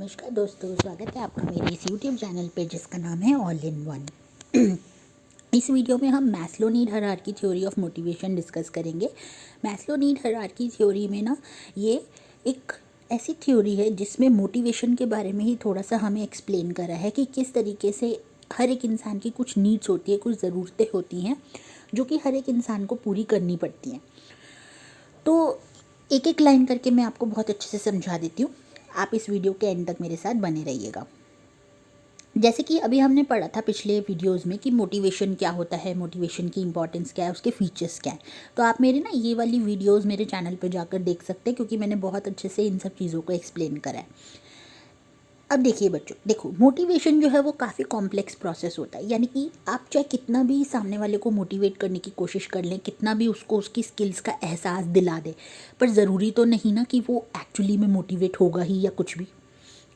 नमस्कार दोस्तों, स्वागत है आपका मेरे इस यूट्यूब चैनल पे जिसका नाम है ऑल इन वन। इस वीडियो में हम Maslow need hierarchy theory of motivation discuss करेंगे। मैस्लो नीड हायरार्की थ्योरी में ना ये एक ऐसी थ्योरी है जिसमें मोटिवेशन के बारे में ही थोड़ा सा हमें एक्सप्लेन करा है कि किस तरीके से हर एक इंसान की कुछ नीड्स होती है, कुछ ज़रूरतें होती हैं जो कि हर एक इंसान को पूरी करनी पड़ती हैं। तो एक एक लाइन करके मैं आपको बहुत अच्छे से समझा देती हूँ। आप इस वीडियो के एंड तक मेरे साथ बने रहिएगा। जैसे कि अभी हमने पढ़ा था पिछले वीडियोस में कि मोटिवेशन क्या होता है, मोटिवेशन की इंपॉर्टेंस क्या है, उसके फीचर्स क्या हैं। तो आप मेरे ना ये वाली वीडियोस मेरे चैनल पर जाकर देख सकते हैं क्योंकि मैंने बहुत अच्छे से इन सब चीज़ों को एक्सप्लेन करा है। अब देखिए बच्चों, देखो मोटिवेशन जो है वो काफ़ी कॉम्प्लेक्स प्रोसेस होता है। यानी कि आप चाहे कितना भी सामने वाले को मोटिवेट करने की कोशिश कर लें, कितना भी उसको उसकी स्किल्स का एहसास दिला दे, पर ज़रूरी तो नहीं ना कि वो एक्चुअली में मोटिवेट होगा ही या कुछ भी,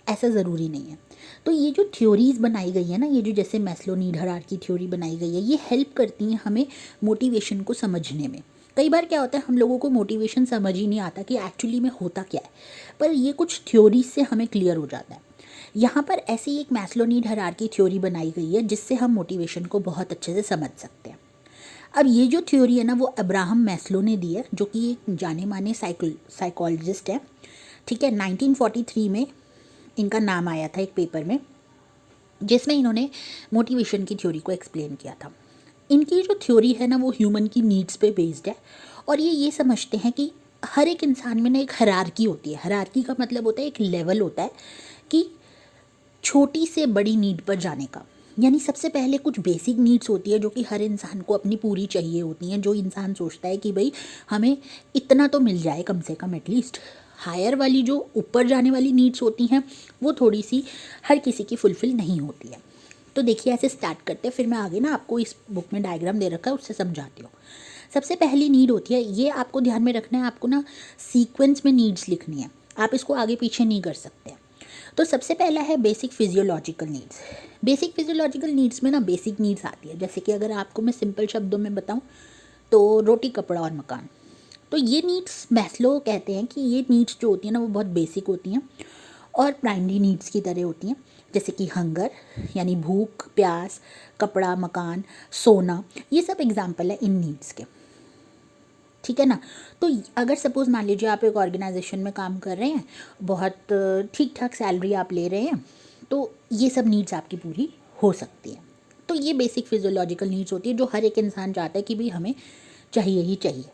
ऐसा ज़रूरी नहीं है। तो ये जो थ्योरीज़ बनाई गई है ना, ये जो जैसे मैस्लो नीड हायरार्की थ्योरी बनाई गई है, ये हेल्प करती हैं हमें मोटिवेशन को समझने में। कई बार क्या होता है, हम लोगों को मोटिवेशन समझ ही नहीं आता कि एक्चुअली में होता क्या है, पर ये कुछ थ्योरीज से हमें क्लियर हो जाता है। यहाँ पर ऐसी एक मैस्लो नीड हायरार्की थ्योरी बनाई गई है जिससे हम मोटिवेशन को बहुत अच्छे से समझ सकते हैं। अब ये जो थ्योरी है ना वो अब्राहम मैस्लो ने दी है, जो कि एक जाने माने साइकोलॉजिस्ट है। ठीक है, 1943 में इनका नाम आया था एक पेपर में जिसमें इन्होंने मोटिवेशन की थ्योरी को एक्सप्लेन किया था। इनकी जो थ्योरी है ना वो ह्यूमन की नीड्स पे बेस्ड है और ये समझते हैं कि हर एक इंसान में ना एक हायरार्की होती है। हायरार्की का मतलब होता है एक लेवल होता है कि छोटी से बड़ी नीड पर जाने का। यानी सबसे पहले कुछ बेसिक नीड्स होती है जो कि हर इंसान को अपनी पूरी चाहिए होती हैं, जो इंसान सोचता है कि भाई हमें इतना तो मिल जाए कम से कम एटलीस्ट। हायर वाली जो ऊपर जाने वाली नीड्स होती हैं वो थोड़ी सी हर किसी की फुलफ़िल नहीं होती है। तो देखिए ऐसे स्टार्ट करते हैं, फिर मैं आगे ना आपको इस बुक में डायग्राम दे रखा है उससे समझाती हूँ। सबसे पहली नीड होती है, ये आपको ध्यान में रखना है, आपको ना सीक्वेंस में नीड्स लिखनी है, आप इसको आगे पीछे नहीं कर सकते। तो सबसे पहला है basic physiological needs. Basic physiological needs में ना बेसिक नीड्स आती है, जैसे कि अगर आपको मैं सिंपल शब्दों में बताऊं तो रोटी, कपड़ा और मकान। तो ये नीड्स मैस्लो कहते हैं कि ये नीड्स जो होती हैं ना वो बहुत बेसिक होती हैं और प्राइमरी नीड्स की तरह होती हैं, जैसे कि हंगर यानी भूख, प्यास, कपड़ा, मकान, सोना, ये सब एग्जाम्पल है इन नीड्स के। ठीक है ना। तो अगर सपोज़ मान लीजिए आप एक ऑर्गेनाइजेशन में काम कर रहे हैं, बहुत ठीक ठाक सैलरी आप ले रहे हैं, तो ये सब नीड्स आपकी पूरी हो सकती हैं। तो ये बेसिक फिजियोलॉजिकल नीड्स होती है जो हर एक इंसान चाहता है कि भाई हमें चाहिए ही चाहिए।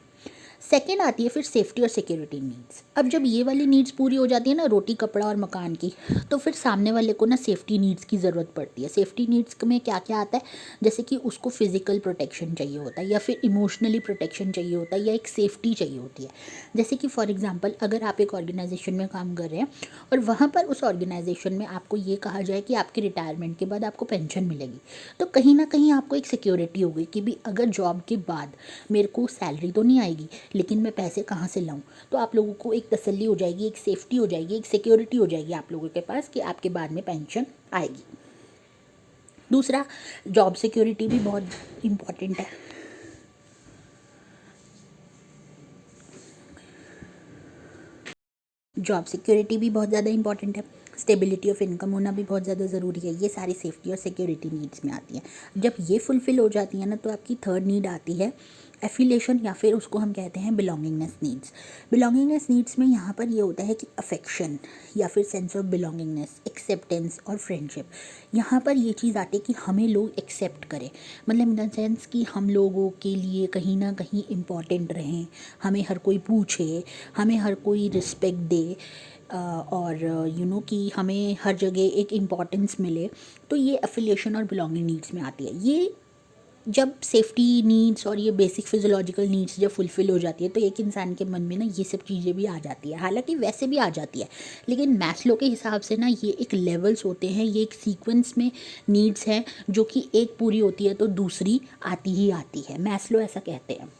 सेकेंड आती है फिर सेफ्टी और सिक्योरिटी नीड्स। अब जब ये वाली नीड्स पूरी हो जाती है ना, रोटी, कपड़ा और मकान की, तो फिर सामने वाले को ना सेफ्टी नीड्स की ज़रूरत पड़ती है। सेफ्टी नीड्स में क्या क्या आता है, जैसे कि उसको फिजिकल प्रोटेक्शन चाहिए होता है या फिर इमोशनली प्रोटेक्शन चाहिए होता है या एक सेफ्टी चाहिए होती है। जैसे कि फॉर एग्जांपल अगर आप एक ऑर्गेनाइजेशन में काम कर रहे हैं और वहाँ पर उस ऑर्गेनाइजेशन में आपको ये कहा जाए कि आपके रिटायरमेंट के बाद आपको पेंशन मिलेगी, तो कहीं ना कहीं आपको एक सिक्योरिटी होगी कि भी अगर जॉब के बाद मेरे को सैलरी तो नहीं आएगी लेकिन मैं पैसे कहाँ से लाऊं। तो आप लोगों को एक तसल्ली हो जाएगी, एक सेफ्टी हो जाएगी, एक सिक्योरिटी हो जाएगी आप लोगों के पास कि आपके बाद में पेंशन आएगी। दूसरा, जॉब सिक्योरिटी भी बहुत इम्पॉर्टेंट है। जॉब सिक्योरिटी भी बहुत ज़्यादा इंपॉर्टेंट है। स्टेबिलिटी ऑफ इनकम होना भी बहुत ज़्यादा ज़रूरी है। ये सारी सेफ्टी और सिक्योरिटी नीड्स में आती हैं। जब ये फुलफ़िल हो जाती है ना, तो आपकी थर्ड नीड आती है एफिलेशन, या फिर उसको हम कहते हैं बिलोंगिंगनेस नीड्स। बिलोंगिंगनेस नीड्स में यहाँ पर ये होता है कि अफेक्शन या फिर सेंस ऑफ बिलोंगिंगनेस, एक्सेप्टेंस और फ्रेंडशिप। यहाँ पर ये चीज़ आती है कि हमें लोग एक्सेप्ट करें, मतलब इन द सेंस कि हम लोगों के लिए कहीं ना कहीं इम्पॉर्टेंट रहें, हमें हर कोई पूछे, हमें हर कोई रिस्पेक्ट दे और कि हमें हर जगह एक इम्पॉर्टेंस मिले। तो ये एफिलिएशन और बिलोंगिंग नीड्स में आती है। ये जब सेफ्टी नीड्स और ये बेसिक फिजियोलॉजिकल नीड्स जब फुलफ़िल हो जाती है तो एक इंसान के मन में ना ये सब चीज़ें भी आ जाती है। हालांकि वैसे भी आ जाती है, लेकिन मैस्लो के हिसाब से ना ये एक लेवल्स होते हैं, ये एक सीक्वेंस में नीड्स हैं जो कि एक पूरी होती है तो दूसरी आती ही आती है। मैस्लो ऐसा कहते हैं।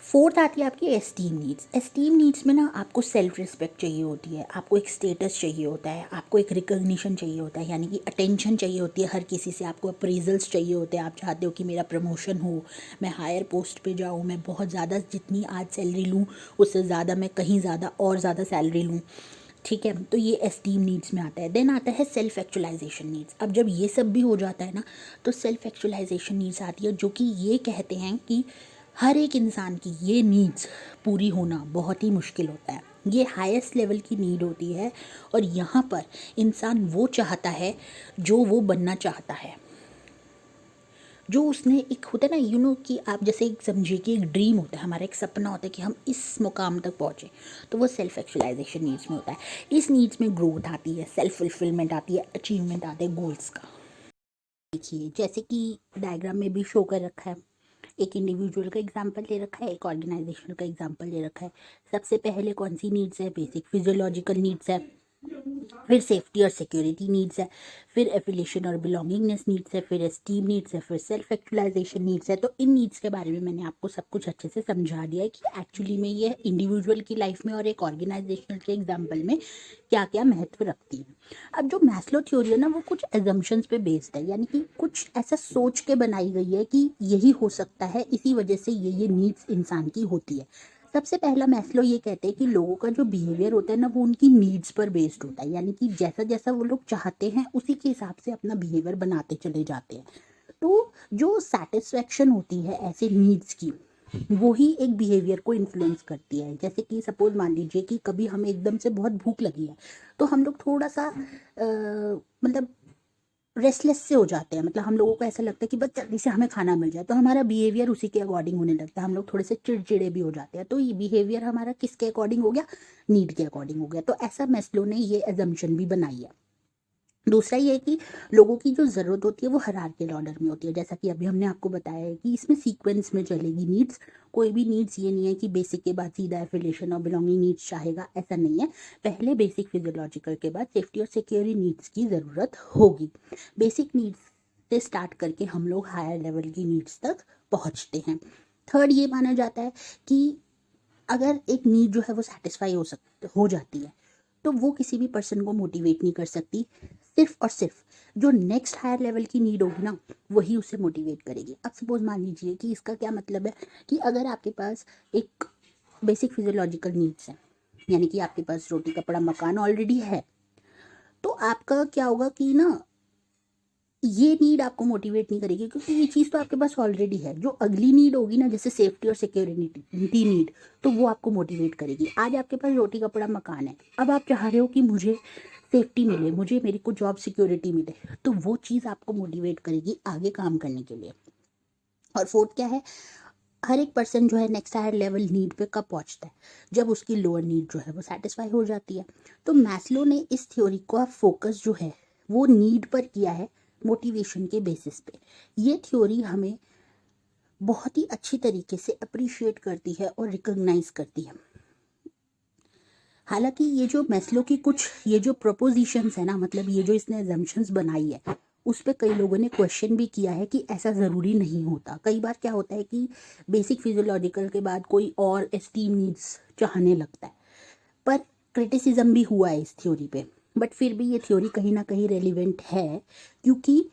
फोर्थ आती है आपकी एस्टीम नीड्स। एस्टीम नीड्स में ना आपको सेल्फ रिस्पेक्ट चाहिए होती है, आपको एक स्टेटस चाहिए होता है, आपको एक रिकग्निशन चाहिए होता है, यानी कि अटेंशन चाहिए होती है हर किसी से, आपको अप्रेजल्स चाहिए होते हैं। आप चाहते हो कि मेरा प्रमोशन हो, मैं हायर पोस्ट पे जाऊँ, मैं बहुत ज़्यादा जितनी आज सैलरी लूँ उससे ज़्यादा मैं कहीं ज़्यादा और ज़्यादा सैलरी लूँ। ठीक है, तो ये एस्टीम नीड्स में आता है। देन आता है सेल्फ एक्चुअलाइजेशन नीड्स। अब जब ये सब भी हो जाता है ना, तो सेल्फ एक्चुअलाइजेशन नीड्स आती है, जो कि ये कहते हैं कि हर एक इंसान की ये नीड्स पूरी होना बहुत ही मुश्किल होता है। ये हाईएस्ट लेवल की नीड होती है, और यहाँ पर इंसान वो चाहता है जो वो बनना चाहता है, जो उसने एक होता है ना, कि आप जैसे एक समझिए कि एक ड्रीम होता है हमारा, एक सपना होता है कि हम इस मुकाम तक पहुँचे, तो वो सेल्फ एक्चुअलाइजेशन नीड्स में होता है। इस नीड्स में ग्रोथ आती है, सेल्फ फुलफिलमेंट आती है, अचीवमेंट आते हैं गोल्स का। देखिए जैसे कि डायग्राम में भी शो कर रखा है, एक इंडिविजुअल का एग्जांपल ले रखा है, एक ऑर्गेनाइजेशन का एग्जांपल ले रखा है। सबसे पहले कौन सी नीड्स है? बेसिक फिजियोलॉजिकल नीड्स है, फिर सेफ्टी और सिक्योरिटी नीड्स है, फिर एफिलिएशन और बिलोंगिंगनेस नीड्स है, फिर एस्टीम नीड्स है, फिर सेल्फ एक्चुअलाइजेशन नीड्स है। तो इन नीड्स के बारे में मैंने आपको सब कुछ अच्छे से समझा दिया है कि एक्चुअली में ये इंडिविजुअल की लाइफ में और एक ऑर्गेनाइजेशनल के एग्जाम्पल में क्या क्या महत्व रखती है। अब जो मैस्लो थ्योरी है ना, वो कुछ एजम्पशंस पे बेस्ड है, यानी कि कुछ ऐसा सोच के बनाई गई है कि यही हो सकता है, इसी वजह से ये नीड्स इंसान की होती है। सबसे पहला मैस्लो ये कहते हैं कि लोगों का जो बिहेवियर होता है ना, वो उनकी नीड्स पर बेस्ड होता है, यानी कि जैसा जैसा वो लोग चाहते हैं उसी के हिसाब से अपना बिहेवियर बनाते चले जाते हैं। तो जो सेटिस्फेक्शन होती है ऐसे नीड्स की, वो ही एक बिहेवियर को इन्फ्लुएंस करती है। जैसे कि सपोज मान लीजिए कि कभी हमें एकदम से बहुत भूख लगी है, तो हम लोग थोड़ा सा मतलब रेस्टलेस से हो जाते हैं, मतलब हम लोगों को ऐसा लगता है कि बस जल्दी से हमें खाना मिल जाए, तो हमारा बिहेवियर उसी के अकॉर्डिंग होने लगता है। हम लोग थोड़े से चिड़चिड़े भी हो जाते हैं, तो ये बिहेवियर हमारा किसके अकॉर्डिंग हो गया? नीड के अकॉर्डिंग हो गया। तो ऐसा मैस्लो ने ये एजम्पशन भी बनाई है। दूसरा ये है कि लोगों की जो ज़रूरत होती है वो हायरार्किकल ऑर्डर में होती है, जैसा कि अभी हमने आपको बताया है कि इसमें सीक्वेंस में चलेगी नीड्स। कोई भी नीड्स ये नहीं है कि बेसिक के बाद सीधा एफिलिएशन और बिलोंगिंग नीड्स चाहेगा, ऐसा नहीं है। पहले बेसिक फिजियोलॉजिकल के बाद सेफ्टी और सिक्योरिटी नीड्स की ज़रूरत होगी। बेसिक नीड्स से स्टार्ट करके हम लोग हायर लेवल की नीड्स तक पहुँचते हैं। थर्ड ये माना जाता है कि अगर एक नीड जो है वो सेटिस्फाई हो जाती है, तो वो किसी भी पर्सन को मोटिवेट नहीं कर सकती। सिर्फ और सिर्फ जो नेक्स्ट हायर लेवल की नीड होगी ना, वही उसे मोटिवेट करेगी। अब सपोज मान लीजिए कि इसका क्या मतलब है कि अगर आपके पास एक बेसिक फिजियोलॉजिकल नीड्स है, यानी कि आपके पास रोटी कपड़ा मकान ऑलरेडी है, तो आपका क्या होगा कि ना, ये नीड आपको मोटिवेट नहीं करेगी, क्योंकि ये चीज़ तो आपके पास ऑलरेडी है। जो अगली नीड होगी ना, जैसे सेफ्टी और सिक्योरिटी नीड, तो वो आपको मोटिवेट करेगी। आज आपके पास रोटी कपड़ा मकान है, अब आप चाह रहे हो कि मुझे सेफ्टी मिले, मुझे मेरी को जॉब सिक्योरिटी मिले, तो वो चीज़ आपको मोटिवेट करेगी आगे काम करने के लिए। और फोर्थ क्या है? हर एक पर्सन जो है नेक्स्ट हायर लेवल नीड पे कब पहुंचता है? जब उसकी लोअर नीड जो है वो सेटिस्फाई हो जाती है। तो मैस्लो ने इस थ्योरी का फोकस जो है वो नीड पर किया है, मोटिवेशन के बेसिस पे। ये थ्योरी हमें बहुत ही अच्छी तरीके से अप्रिशिएट करती है और रिकॉग्नाइज करती है। हालांकि ये जो मैस्लो की कुछ ये जो प्रपोजिशंस है ना, मतलब ये जो इसने एजम्पशंस बनाई है, उस पर कई लोगों ने क्वेश्चन भी किया है कि ऐसा ज़रूरी नहीं होता। कई बार क्या होता है कि बेसिक फिजियोलॉजिकल के बाद कोई और एस्टीम नीड्स चाहने लगता है, पर क्रिटिसिज्म भी हुआ है इस थ्योरी पे। बट फिर भी ये थ्योरी कहीं ना कहीं रेलिवेंट है, क्योंकि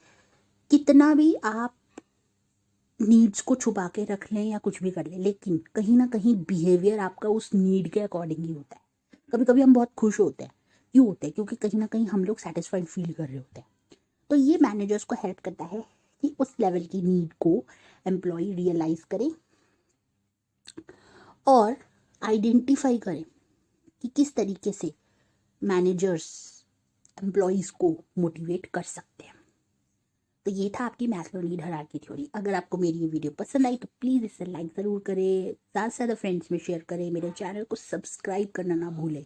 कितना भी आप नीड्स को छुपा के रख लें या कुछ भी कर लें, लेकिन कहीं ना कहीं बिहेवियर आपका उस नीड के अकॉर्डिंग ही होता है। कभी कभी हम बहुत खुश होते हैं, क्यों होते हैं? क्योंकि कहीं ना कहीं हम लोग सेटिस्फाइड फील कर रहे होते हैं। तो ये मैनेजर्स को हेल्प करता है कि उस लेवल की नीड को एम्प्लॉय रियलाइज करे और आइडेंटिफाई करें कि किस तरीके से मैनेजर्स एम्प्लॉयज़ को मोटिवेट कर सकते हैं। तो ये था आपकी मैस्लो नीड हायरार्की थ्योरी। अगर आपको मेरी ये वीडियो पसंद आई तो प्लीज़ इसे लाइक ज़रूर करें, साथ साथ फ्रेंड्स में शेयर करें, मेरे चैनल को सब्सक्राइब करना ना भूलें।